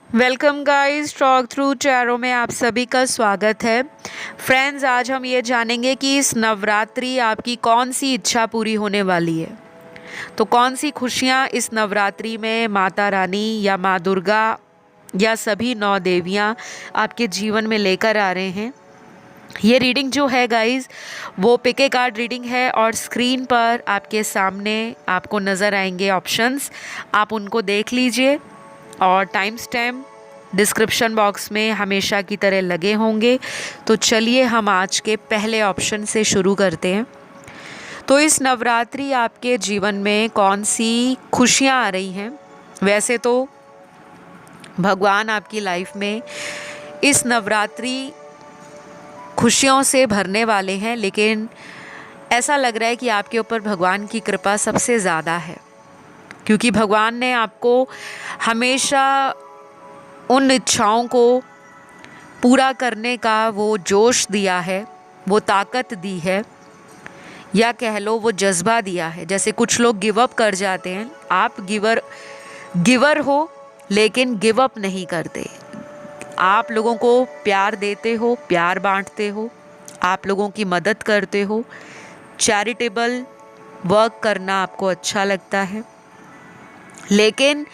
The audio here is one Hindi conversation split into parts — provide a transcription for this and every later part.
Welcome guys, talk through tarot में आप सभी का स्वागत है। फ्रेंड्स, आज हम ये जानेंगे कि इस नवरात्रि आपकी कौन सी इच्छा पूरी होने वाली है। तो कौन सी खुशियाँ इस नवरात्रि में माता रानी या माँ दुर्गा या सभी नौ देवियाँ आपके जीवन में लेकर आ रहे हैं। ये रीडिंग जो है गाइस, वो पिक ए कार्ड रीडिंग है और स्क्रीन पर आपके सामने आपको नज़र आएंगे ऑप्शंस। आप उनको देख लीजिए और टाइम स्टैम्प डिस्क्रिप्शन बॉक्स में हमेशा की तरह लगे होंगे। तो चलिए हम आज के पहले ऑप्शन से शुरू करते हैं। तो इस नवरात्रि आपके जीवन में कौन सी खुशियाँ आ रही हैं। वैसे तो भगवान आपकी लाइफ में इस नवरात्रि खुशियों से भरने वाले हैं, लेकिन ऐसा लग रहा है कि आपके ऊपर भगवान की कृपा सबसे ज़्यादा है, क्योंकि भगवान ने आपको हमेशा उन इच्छाओं को पूरा करने का वो जोश दिया है, वो ताकत दी है, या कह लो वो जज्बा दिया है। जैसे कुछ लोग गिव अप कर जाते हैं, आप गिवर हो लेकिन गिव अप नहीं करते। आप लोगों को प्यार देते हो, प्यार बांटते हो, आप लोगों की मदद करते हो, चैरिटेबल वर्क करना आपको अच्छा लगता है। लेकिन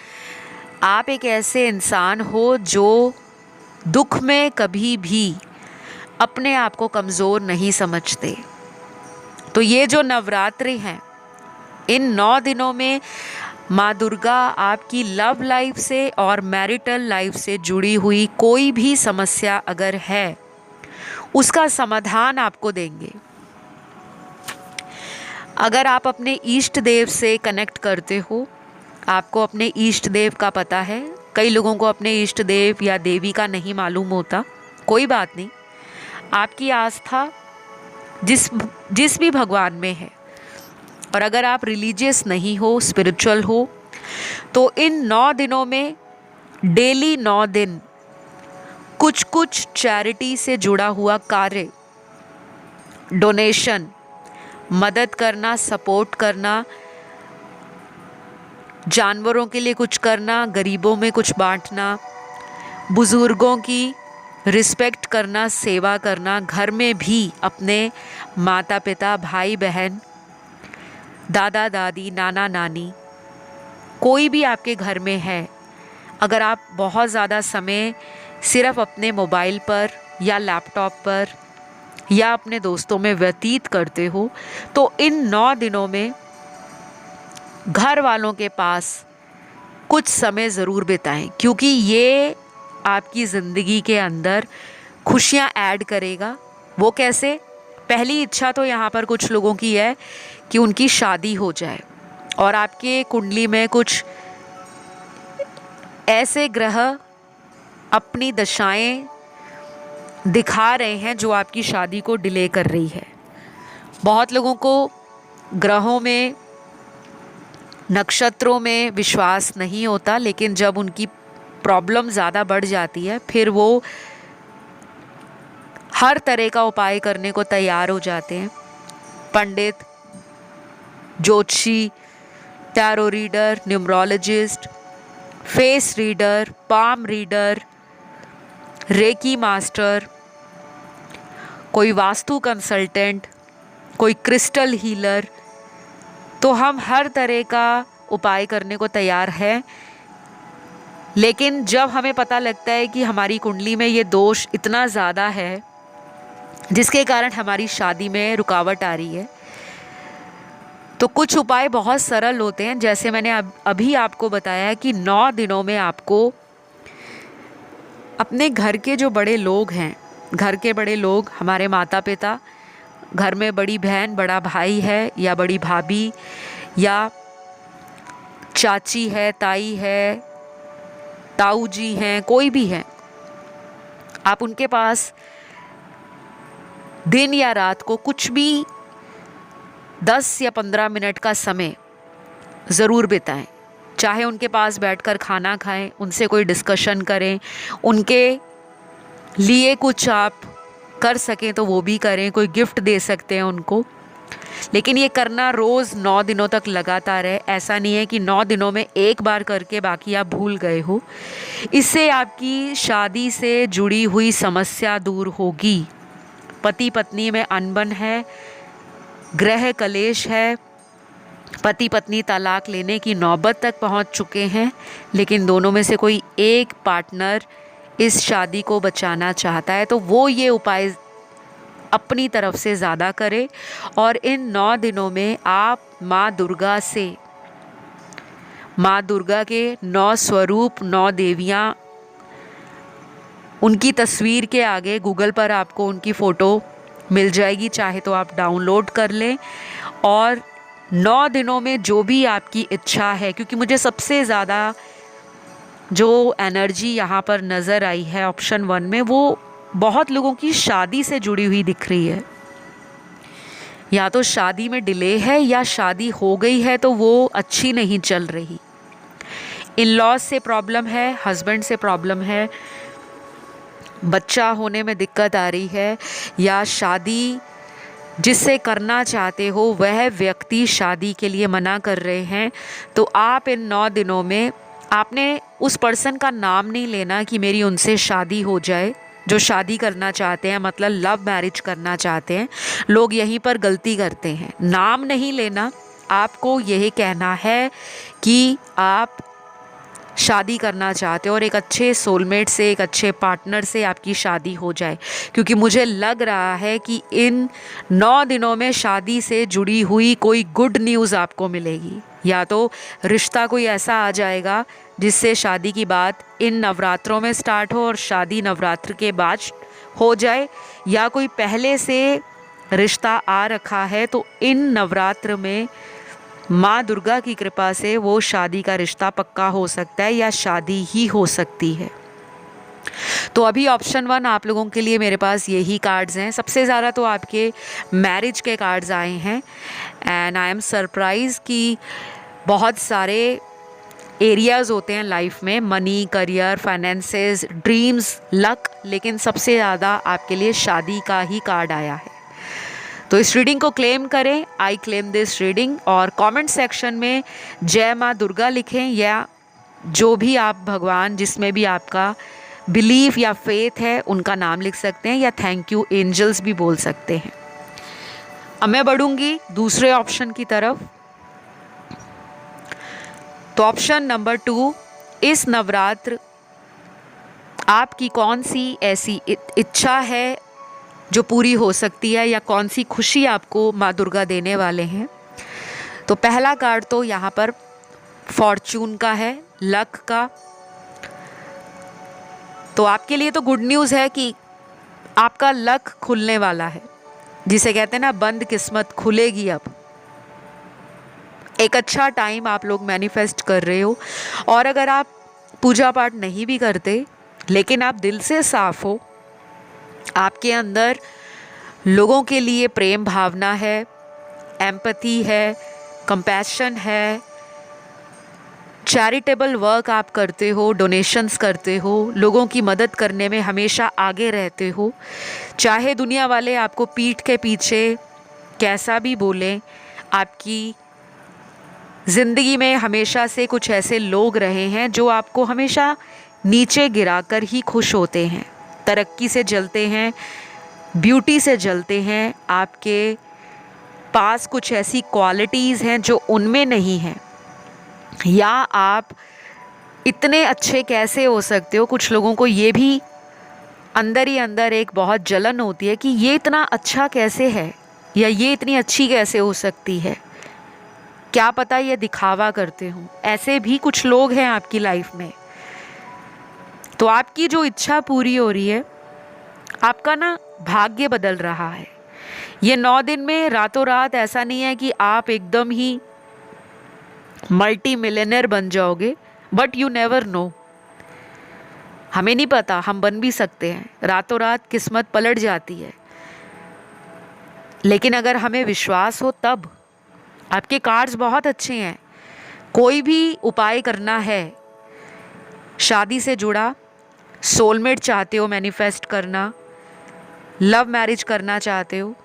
आप एक ऐसे इंसान हो जो दुख में कभी भी अपने आप को कमज़ोर नहीं समझते। तो ये जो नवरात्रि हैं, इन 9 दिनों में माँ दुर्गा आपकी लव लाइफ से और मैरिटल लाइफ से जुड़ी हुई कोई भी समस्या अगर है, उसका समाधान आपको देंगे। अगर आप अपने इष्ट देव से कनेक्ट करते हो, आपको अपने इष्ट देव का पता है। कई लोगों को अपने इष्ट देव या देवी का नहीं मालूम होता, कोई बात नहीं। आपकी आस्था जिस भी भगवान में है, और अगर आप रिलीजियस नहीं हो, स्पिरिचुअल हो, तो इन 9 दिनों में डेली 9 दिन कुछ चैरिटी से जुड़ा हुआ कार्य, डोनेशन, मदद करना, सपोर्ट करना, जानवरों के लिए कुछ करना, गरीबों में कुछ बांटना, बुज़ुर्गों की रिस्पेक्ट करना, सेवा करना, घर में भी अपने माता पिता, भाई बहन, दादा दादी, नाना नानी, कोई भी आपके घर में है, अगर आप बहुत ज़्यादा समय सिर्फ अपने मोबाइल पर या लैपटॉप पर या अपने दोस्तों में व्यतीत करते हो, तो इन 9 दिनों में घर वालों के पास कुछ समय ज़रूर बिताएं, क्योंकि ये आपकी ज़िंदगी के अंदर खुशियाँ ऐड करेगा। वो कैसे? पहली इच्छा तो यहाँ पर कुछ लोगों की है कि उनकी शादी हो जाए, और आपके कुंडली में कुछ ऐसे ग्रह अपनी दशाएं दिखा रहे हैं जो आपकी शादी को डिले कर रही है। बहुत लोगों को ग्रहों में, नक्षत्रों में विश्वास नहीं होता, लेकिन जब उनकी प्रॉब्लम ज़्यादा बढ़ जाती है, फिर वो हर तरह का उपाय करने को तैयार हो जाते हैं। पंडित, ज्योतिषी, tarot reader, numerologist, face reader, palm reader, reiki master, कोई वास्तु कंसल्टेंट, कोई क्रिस्टल हीलर। तो हम हर तरह का उपाय करने को तैयार हैं, लेकिन जब हमें पता लगता है कि हमारी कुंडली में ये दोष इतना ज़्यादा है जिसके कारण हमारी शादी में रुकावट आ रही है, तो कुछ उपाय बहुत सरल होते हैं। जैसे मैंने अभी आपको बताया कि 9 दिनों में आपको अपने घर के जो बड़े लोग हैं, घर के बड़े लोग, हमारे माता पिता, घर में बड़ी बहन, बड़ा भाई है या बड़ी भाभी या चाची है, ताई है, ताऊ जी हैं, कोई भी है, आप उनके पास दिन या रात को कुछ भी 10 या 15 मिनट का समय ज़रूर बिताएं। चाहे उनके पास बैठकर खाना खाएं, उनसे कोई डिस्कशन करें, उनके लिए कुछ आप कर सकें तो वो भी करें, कोई गिफ्ट दे सकते हैं उनको, लेकिन ये करना रोज़ 9 दिनों तक लगातार है। ऐसा नहीं है कि 9 दिनों में एक बार करके बाकी आप भूल गए हो। इससे आपकी शादी से जुड़ी हुई समस्या दूर होगी। पति पत्नी में अनबन है, गृह कलेश है, पति पत्नी तलाक लेने की नौबत तक पहुंच चुके हैं, लेकिन दोनों में से कोई एक पार्टनर इस शादी को बचाना चाहता है, तो वो ये उपाय अपनी तरफ से ज़्यादा करे। और इन 9 दिनों में आप माँ दुर्गा के 9 स्वरूप, 9 देवियाँ, उनकी तस्वीर के आगे गूगल पर आपको उनकी फ़ोटो मिल जाएगी, चाहे तो आप डाउनलोड कर लें। और 9 दिनों में जो भी आपकी इच्छा है, क्योंकि मुझे सबसे ज़्यादा जो एनर्जी यहाँ पर नज़र आई है ऑप्शन 1 में, वो बहुत लोगों की शादी से जुड़ी हुई दिख रही है। या तो शादी में डिले है या शादी हो गई है तो वो अच्छी नहीं चल रही। इन लॉज से प्रॉब्लम है, हस्बैंड से प्रॉब्लम है, बच्चा होने में दिक्कत आ रही है, या शादी जिससे करना चाहते हो वह व्यक्ति शादी के लिए मना कर रहे हैं। तो आप इन 9 दिनों में, आपने उस पर्सन का नाम नहीं लेना कि मेरी उनसे शादी हो जाए, जो शादी करना चाहते हैं, मतलब लव मैरिज करना चाहते हैं। लोग यहीं पर गलती करते हैं, नाम नहीं लेना। आपको यही कहना है कि आप शादी करना चाहते हो और एक अच्छे सोलमेट से, एक अच्छे पार्टनर से आपकी शादी हो जाए। क्योंकि मुझे लग रहा है कि इन 9 दिनों में शादी से जुड़ी हुई कोई गुड न्यूज़ आपको मिलेगी। या तो रिश्ता कोई ऐसा आ जाएगा जिससे शादी की बात इन नवरात्रों में स्टार्ट हो और शादी नवरात्र के बाद हो जाए, या कोई पहले से रिश्ता आ रखा है तो इन नवरात्र में माँ दुर्गा की कृपा से वो शादी का रिश्ता पक्का हो सकता है या शादी ही हो सकती है। तो अभी ऑप्शन 1 आप लोगों के लिए मेरे पास यही कार्ड्स हैं। सबसे ज़्यादा तो आपके मैरिज के कार्ड्स आए हैं एंड आई एम सरप्राइज कि बहुत सारे एरियाज़ होते हैं लाइफ में, money, career, finances, dreams, luck, लेकिन सबसे ज़्यादा आपके लिए शादी का ही कार्ड आया है। तो इस रीडिंग को क्लेम करें, आई क्लेम दिस रीडिंग, और कमेंट सेक्शन में जय माँ दुर्गा लिखें, या जो भी आप भगवान जिसमें भी आपका बिलीफ या फेथ है उनका नाम लिख सकते हैं, या थैंक यू एंजल्स भी बोल सकते हैं। अब मैं बढ़ूंगी दूसरे ऑप्शन की तरफ। तो ऑप्शन नंबर 2, इस नवरात्र आपकी कौन सी ऐसी इच्छा है जो पूरी हो सकती है, या कौन सी खुशी आपको माँ दुर्गा देने वाले हैं। तो पहला कार्ड तो यहाँ पर फॉर्च्यून का है, लक का। तो आपके लिए तो गुड न्यूज़ है कि आपका लक खुलने वाला है, जिसे कहते हैं ना बंद किस्मत खुलेगी। अब एक अच्छा टाइम आप लोग मैनिफेस्ट कर रहे हो। और अगर आप पूजा पाठ नहीं भी करते लेकिन आप दिल से साफ हो, आपके अंदर लोगों के लिए प्रेम भावना है, एम्पैथी है, कंपैशन है, चैरिटेबल वर्क आप करते हो, डोनेशंस करते हो, लोगों की मदद करने में हमेशा आगे रहते हो, चाहे दुनिया वाले आपको पीठ के पीछे कैसा भी बोलें, आपकी ज़िंदगी में हमेशा से कुछ ऐसे लोग रहे हैं जो आपको हमेशा नीचे गिराकर ही खुश होते हैं, तरक्की से जलते हैं, ब्यूटी से जलते हैं। आपके पास कुछ ऐसी क्वालिटीज़ हैं जो उनमें नहीं हैं, या आप इतने अच्छे कैसे हो सकते हो। कुछ लोगों को ये भी अंदर ही अंदर एक बहुत जलन होती है कि ये इतना अच्छा कैसे है, या ये इतनी अच्छी कैसे हो सकती है, क्या पता ये दिखावा करते हों। ऐसे भी कुछ लोग हैं आपकी लाइफ में। तो आपकी जो इच्छा पूरी हो रही है, आपका ना भाग्य बदल रहा है। ये 9 दिन में रातों रात ऐसा नहीं है कि आप एकदम ही मल्टी मिलियनेयर बन जाओगे, बट यू नेवर नो। हमें नहीं पता, हम बन भी सकते हैं, रातों रात किस्मत पलट जाती है। लेकिन अगर हमें विश्वास हो तब। आपके कार्ड्स बहुत अच्छे हैं। कोई भी उपाय करना है, शादी से जुड़ा, सोलमेट चाहते हो मैनिफेस्ट करना, लव मैरिज करना चाहते हो,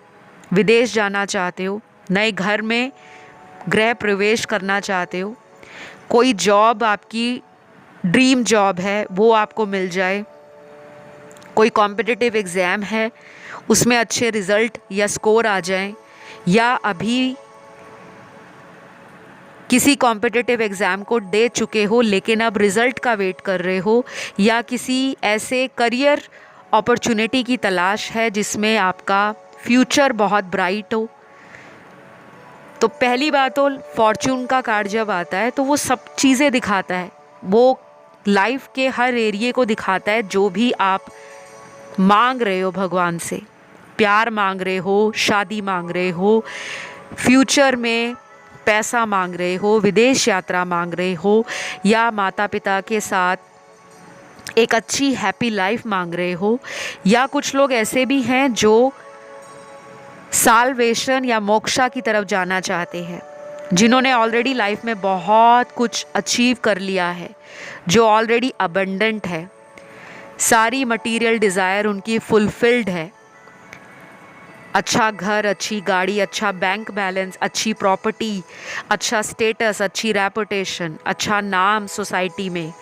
विदेश जाना चाहते हो, नए घर में गृह प्रवेश करना चाहते हो, कोई जॉब आपकी ड्रीम जॉब है वो आपको मिल जाए, कोई कॉम्पिटिटिव एग्ज़ाम है उसमें अच्छे रिज़ल्ट या स्कोर आ जाएं, या अभी किसी कॉम्पिटिटिव एग्ज़ाम को दे चुके हो लेकिन अब रिज़ल्ट का वेट कर रहे हो, या किसी ऐसे करियर अपॉर्चुनिटी की तलाश है जिसमें आपका फ्यूचर बहुत ब्राइट हो। तो पहली बात तो फॉर्चून का कार्ड जब आता है तो वो सब चीज़ें दिखाता है, वो लाइफ के हर एरिए को दिखाता है। जो भी आप मांग रहे हो भगवान से, प्यार मांग रहे हो, शादी मांग रहे हो, फ्यूचर में पैसा मांग रहे हो, विदेश यात्रा मांग रहे हो, या माता पिता के साथ एक अच्छी हैप्पी लाइफ मांग रहे हो, या कुछ लोग ऐसे भी हैं जो साल्वेशन या मोक्षा की तरफ जाना चाहते हैं, जिन्होंने ऑलरेडी लाइफ में बहुत कुछ अचीव कर लिया है, जो ऑलरेडी अबंडेंट है, सारी मटेरियल डिज़ायर उनकी फुलफिल्ड है, अच्छा घर, अच्छी गाड़ी, अच्छा बैंक बैलेंस, अच्छी प्रॉपर्टी, अच्छा स्टेटस, अच्छी रेपुटेशन, अच्छा नाम सोसाइटी में,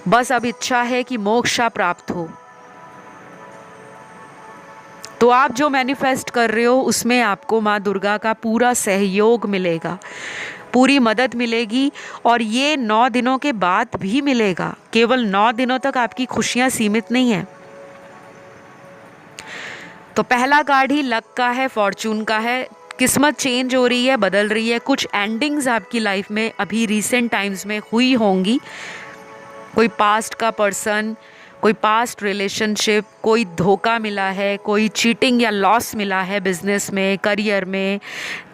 बस अब इच्छा है कि मोक्षा प्राप्त हो। तो आप जो मैनिफेस्ट कर रहे हो उसमें आपको माँ दुर्गा का पूरा सहयोग मिलेगा, पूरी मदद मिलेगी, और ये 9 दिनों के बाद भी मिलेगा। केवल 9 दिनों तक आपकी खुशियाँ सीमित नहीं हैं। तो पहला कार्ड ही लक का है, फॉर्चून का है। किस्मत चेंज हो रही है, बदल रही है, कुछ एंडिंग्स आपकी लाइफ में अभी रिसेंट टाइम्स में हुई होंगी। कोई पास्ट का पर्सन, कोई पास्ट रिलेशनशिप, कोई धोखा मिला है, कोई चीटिंग या लॉस मिला है बिजनेस में, करियर में,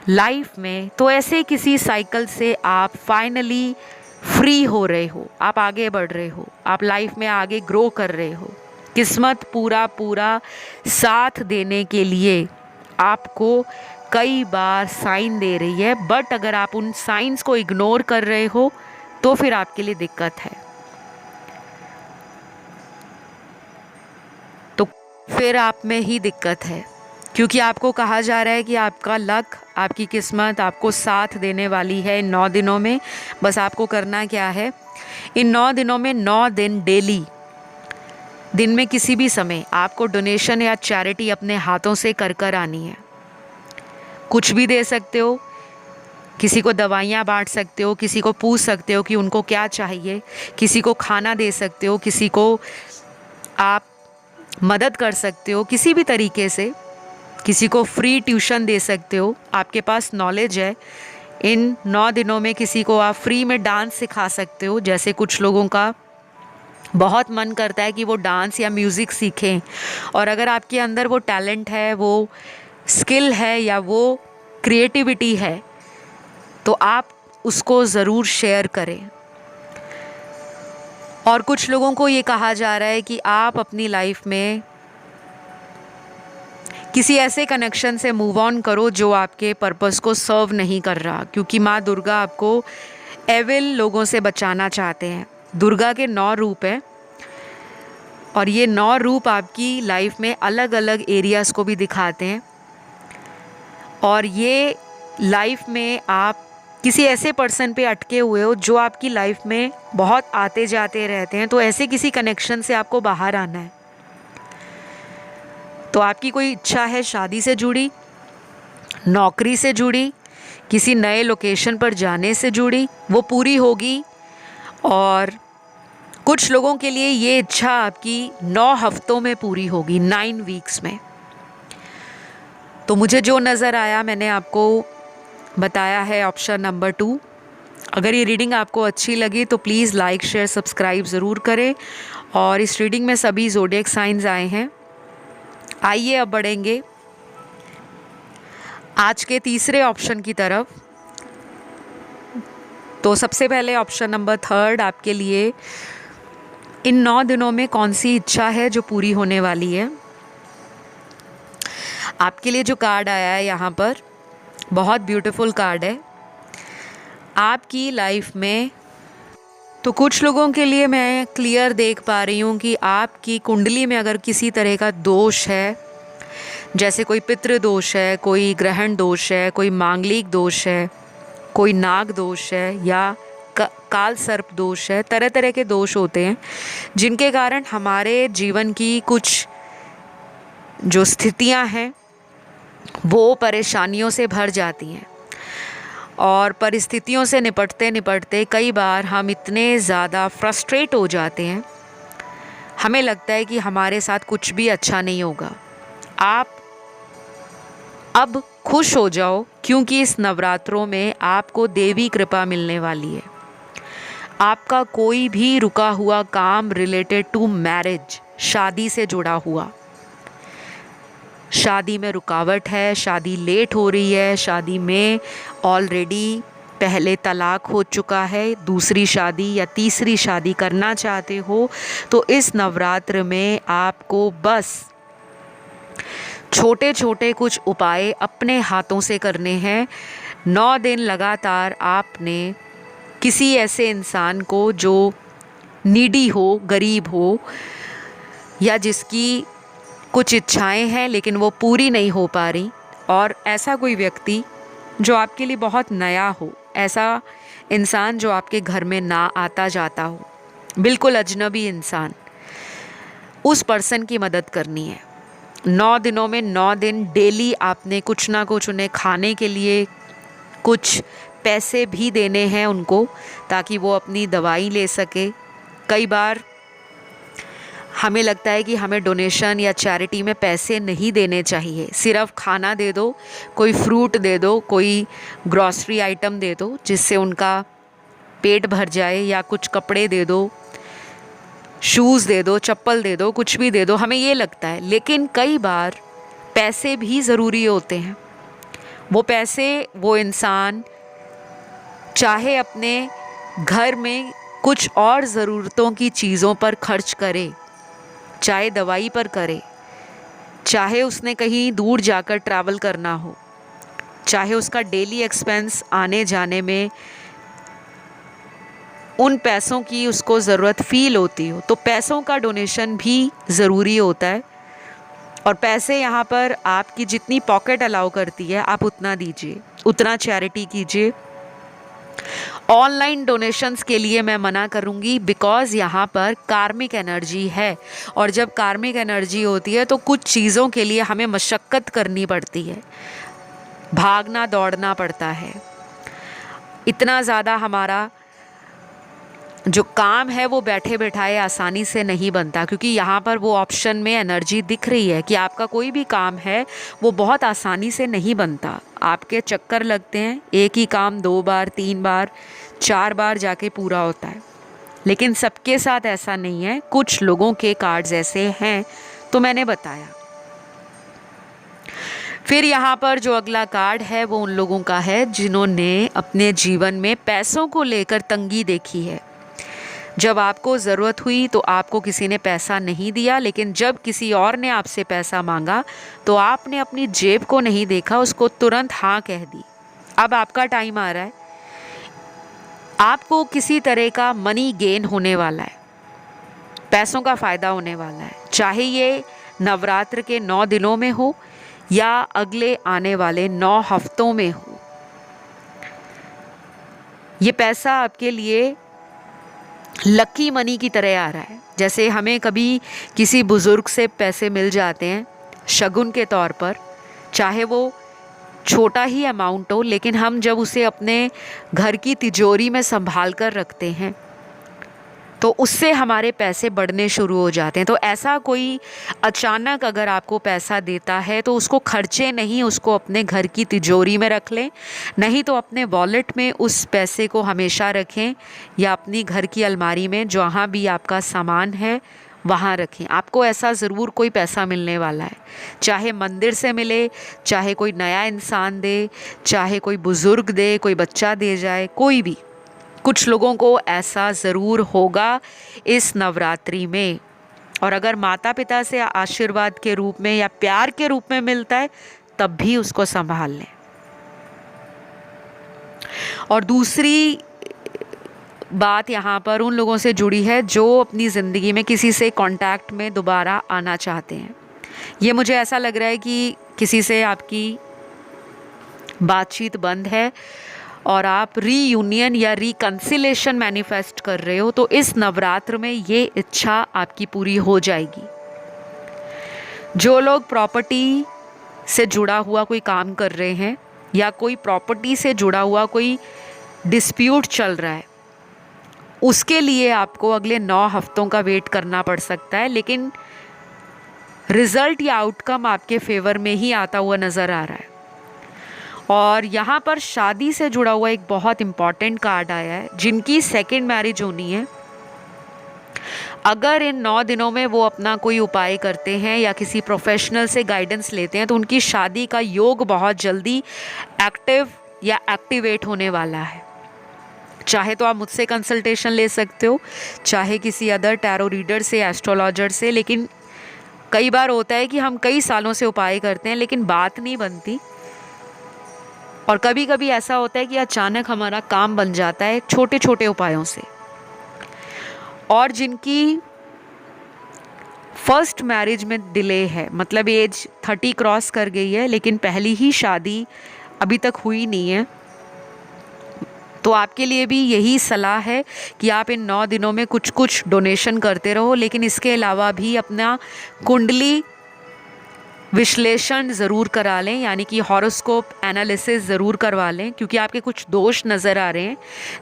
लाइफ में। तो ऐसे किसी साइकिल से आप फाइनली फ्री हो रहे हो, आप आगे बढ़ रहे हो, आप लाइफ में आगे ग्रो कर रहे हो। किस्मत पूरा साथ देने के लिए आपको कई बार साइन दे रही है, बट अगर आप उन साइंस को इग्नोर कर रहे हो तो फिर आपके लिए दिक्कत है। तो फिर आप में ही दिक्कत है, क्योंकि आपको कहा जा रहा है कि आपका लक, आपकी किस्मत आपको साथ देने वाली है इन 9 दिनों में। बस आपको करना क्या है, इन 9 दिनों में 9 दिन डेली, दिन में किसी भी समय आपको डोनेशन या चैरिटी अपने हाथों से कर आनी है। कुछ भी दे सकते हो, किसी को दवाइयाँ बांट सकते हो, किसी को पूछ सकते हो कि उनको क्या चाहिए, किसी को खाना दे सकते हो, किसी को आप मदद कर सकते हो किसी भी तरीके से, किसी को फ्री ट्यूशन दे सकते हो, आपके पास नॉलेज है। इन 9 दिनों में किसी को आप फ्री में डांस सिखा सकते हो, जैसे कुछ लोगों का बहुत मन करता है कि वो डांस या म्यूज़िक सीखें, और अगर आपके अंदर वो टैलेंट है, वो स्किल है, या वो क्रिएटिविटी है, तो आप उसको ज़रूर शेयर करें। और कुछ लोगों को ये कहा जा रहा है कि आप अपनी लाइफ में किसी ऐसे कनेक्शन से मूव ऑन करो जो आपके पर्पस को सर्व नहीं कर रहा, क्योंकि माँ दुर्गा आपको एविल लोगों से बचाना चाहते हैं। दुर्गा के 9 रूप हैं, और ये 9 रूप आपकी लाइफ में अलग अलग एरियाज़ को भी दिखाते हैं। और ये लाइफ में आप किसी ऐसे पर्सन पे अटके हुए हो जो आपकी लाइफ में बहुत आते जाते रहते हैं, तो ऐसे किसी कनेक्शन से आपको बाहर आना है। तो आपकी कोई इच्छा है शादी से जुड़ी, नौकरी से जुड़ी, किसी नए लोकेशन पर जाने से जुड़ी, वो पूरी होगी। और कुछ लोगों के लिए ये इच्छा आपकी 9 हफ्तों में पूरी होगी, 9 वीक्स में। तो मुझे जो नज़र आया मैंने आपको बताया है, ऑप्शन नंबर 2। अगर ये रीडिंग आपको अच्छी लगी तो प्लीज़ लाइक शेयर सब्सक्राइब ज़रूर करें। और इस रीडिंग में सभी ज़ोडिएक साइंस आए हैं। आइए अब बढ़ेंगे आज के तीसरे ऑप्शन की तरफ। तो सबसे पहले ऑप्शन नंबर 3 आपके लिए इन 9 दिनों में कौन सी इच्छा है जो पूरी होने वाली है। आपके लिए जो कार्ड आया है यहाँ पर बहुत ब्यूटीफुल कार्ड है। आपकी लाइफ में तो कुछ लोगों के लिए मैं क्लियर देख पा रही हूँ कि आपकी कुंडली में अगर किसी तरह का दोष है, जैसे कोई पितृ दोष है, कोई ग्रहण दोष है, कोई मांगलिक दोष है, कोई नाग दोष है या काल सर्प दोष है। तरह तरह के दोष होते हैं जिनके कारण हमारे जीवन की कुछ जो स्थितियां हैं वो परेशानियों से भर जाती हैं और परिस्थितियों से निपटते निपटते कई बार हम इतने ज़्यादा फ्रस्ट्रेट हो जाते हैं, हमें लगता है कि हमारे साथ कुछ भी अच्छा नहीं होगा। आप अब खुश हो जाओ क्योंकि इस नवरात्रों में आपको देवी कृपा मिलने वाली है। आपका कोई भी रुका हुआ काम रिलेटेड टू मैरिज, शादी से जुड़ा हुआ, शादी में रुकावट है, शादी लेट हो रही है, शादी में ऑलरेडी पहले तलाक हो चुका है, दूसरी शादी या तीसरी शादी करना चाहते हो, तो इस नवरात्र में आपको बस छोटे छोटे कुछ उपाय अपने हाथों से करने हैं। 9 दिन लगातार आपने किसी ऐसे इंसान को जो नीडी हो, गरीब हो या जिसकी कुछ इच्छाएं हैं लेकिन वो पूरी नहीं हो पा रही, और ऐसा कोई व्यक्ति जो आपके लिए बहुत नया हो, ऐसा इंसान जो आपके घर में ना आता जाता हो, बिल्कुल अजनबी इंसान, उस पर्सन की मदद करनी है। 9 दिनों में 9 दिन डेली आपने कुछ ना कुछ उन्हें खाने के लिए, कुछ पैसे भी देने हैं उनको ताकि वो अपनी दवाई ले सके। कई बार हमें लगता है कि हमें डोनेशन या चैरिटी में पैसे नहीं देने चाहिए, सिर्फ खाना दे दो, कोई फ्रूट दे दो, कोई ग्रॉसरी आइटम दे दो जिससे उनका पेट भर जाए, या कुछ कपड़े दे दो, शूज़ दे दो, चप्पल दे दो, कुछ भी दे दो, हमें ये लगता है। लेकिन कई बार पैसे भी ज़रूरी होते हैं। वो पैसे वो इंसान चाहे अपने घर में कुछ और ज़रूरतों की चीज़ों पर खर्च करे, चाहे दवाई पर करे, चाहे उसने कहीं दूर जाकर ट्रैवल करना हो, चाहे उसका डेली एक्सपेंस आने जाने में उन पैसों की उसको ज़रूरत फ़ील होती हो, तो पैसों का डोनेशन भी ज़रूरी होता है। और पैसे यहाँ पर आपकी जितनी पॉकेट अलाउ करती है आप उतना दीजिए, उतना चैरिटी कीजिए। ऑनलाइन डोनेशंस के लिए मैं मना करूँगी, बिकॉज़ यहाँ पर कार्मिक एनर्जी है, और जब कार्मिक एनर्जी होती है तो कुछ चीज़ों के लिए हमें मशक्क़त करनी पड़ती है, भागना दौड़ना पड़ता है। इतना ज़्यादा हमारा जो काम है वो बैठे बैठाए आसानी से नहीं बनता, क्योंकि यहाँ पर वो ऑप्शन में एनर्जी दिख रही है कि आपका कोई भी काम है वो बहुत आसानी से नहीं बनता। आपके चक्कर लगते हैं, एक ही काम 2 बार 3 बार 4 बार जाके पूरा होता है। लेकिन सबके साथ ऐसा नहीं है, कुछ लोगों के कार्ड्स ऐसे हैं, तो मैंने बताया। फिर यहाँ पर जो अगला कार्ड है वो उन लोगों का है जिन्होंने अपने जीवन में पैसों को लेकर तंगी देखी है। जब आपको ज़रूरत हुई तो आपको किसी ने पैसा नहीं दिया, लेकिन जब किसी और ने आपसे पैसा मांगा तो आपने अपनी जेब को नहीं देखा, उसको तुरंत हाँ कह दी। अब आपका टाइम आ रहा है, आपको किसी तरह का मनी गेन होने वाला है, पैसों का फ़ायदा होने वाला है, चाहे ये नवरात्र के 9 दिनों में हो या अगले आने वाले 9 हफ्तों में हो। ये पैसा आपके लिए लकी मनी की तरह आ रहा है। जैसे हमें कभी किसी बुज़ुर्ग से पैसे मिल जाते हैं शगुन के तौर पर, चाहे वो छोटा ही अमाउंट हो, लेकिन हम जब उसे अपने घर की तिजोरी में संभाल कर रखते हैं तो उससे हमारे पैसे बढ़ने शुरू हो जाते हैं। तो ऐसा कोई अचानक अगर आपको पैसा देता है तो उसको खर्चे नहीं, उसको अपने घर की तिजोरी में रख लें, नहीं तो अपने वॉलेट में उस पैसे को हमेशा रखें, या अपनी घर की अलमारी में जहाँ भी आपका सामान है वहाँ रखें। आपको ऐसा ज़रूर कोई पैसा मिलने वाला है, चाहे मंदिर से मिले, चाहे कोई नया इंसान दे, चाहे कोई बुज़ुर्ग दे, कोई बच्चा दे जाए, कोई भी। कुछ लोगों को ऐसा ज़रूर होगा इस नवरात्रि में। और अगर माता पिता से आशीर्वाद के रूप में या प्यार के रूप में मिलता है तब भी उसको संभाल लें। और दूसरी बात यहाँ पर उन लोगों से जुड़ी है जो अपनी ज़िंदगी में किसी से कांटेक्ट में दोबारा आना चाहते हैं। ये मुझे ऐसा लग रहा है कि किसी से आपकी बातचीत बंद है और आप रीयूनियन या रिकंसिलेशन मैनिफेस्ट कर रहे हो, तो इस नवरात्र में ये इच्छा आपकी पूरी हो जाएगी। जो लोग प्रॉपर्टी से जुड़ा हुआ कोई काम कर रहे हैं या कोई प्रॉपर्टी से जुड़ा हुआ कोई डिस्प्यूट चल रहा है, उसके लिए आपको अगले 9 हफ्तों का वेट करना पड़ सकता है, लेकिन रिजल्ट या आउटकम आपके फेवर में ही आता हुआ नज़र आ रहा है। और यहाँ पर शादी से जुड़ा हुआ एक बहुत इम्पॉर्टेंट कार्ड आया है। जिनकी सेकेंड मैरिज होनी है, अगर इन 9 दिनों में वो अपना कोई उपाय करते हैं या किसी प्रोफेशनल से गाइडेंस लेते हैं, तो उनकी शादी का योग बहुत जल्दी एक्टिव या एक्टिवेट होने वाला है। चाहे तो आप मुझसे कंसल्टेशन ले सकते हो, चाहे किसी अदर टैरो रीडर से, एस्ट्रोलॉजर से। लेकिन कई बार होता है कि हम कई सालों से उपाय करते हैं लेकिन बात नहीं बनती, और कभी कभी ऐसा होता है कि अचानक हमारा काम बन जाता है छोटे छोटे उपायों से। और जिनकी फर्स्ट मैरिज में डिले है, मतलब एज 30 क्रॉस कर गई है लेकिन पहली ही शादी अभी तक हुई नहीं है, तो आपके लिए भी यही सलाह है कि आप इन 9 दिनों में कुछ कुछ डोनेशन करते रहो। लेकिन इसके अलावा भी अपना कुंडली विश्लेषण ज़रूर करा लें, यानी कि हॉरोस्कोप एनालिसिस ज़रूर करवा लें, क्योंकि आपके कुछ दोष नज़र आ रहे हैं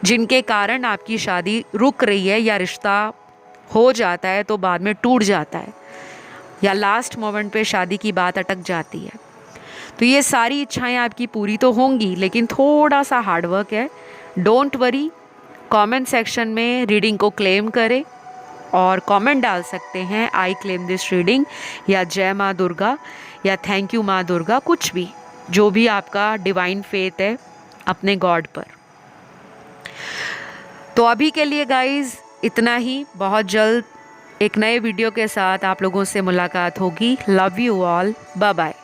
जिनके कारण आपकी शादी रुक रही है, या रिश्ता हो जाता है तो बाद में टूट जाता है, या लास्ट मोमेंट पे शादी की बात अटक जाती है। तो ये सारी इच्छाएं आपकी पूरी तो होंगी, लेकिन थोड़ा सा हार्डवर्क है। डोंट वरी, कमेंट सेक्शन में रीडिंग को क्लेम करें और कमेंट डाल सकते हैं आई क्लेम दिस रीडिंग, या जय माँ दुर्गा, या थैंक यू माँ दुर्गा, कुछ भी, जो भी आपका डिवाइन फेथ है अपने गॉड पर। तो अभी के लिए गाइज इतना ही। बहुत जल्द एक नए वीडियो के साथ आप लोगों से मुलाकात होगी। Love you all, bye bye.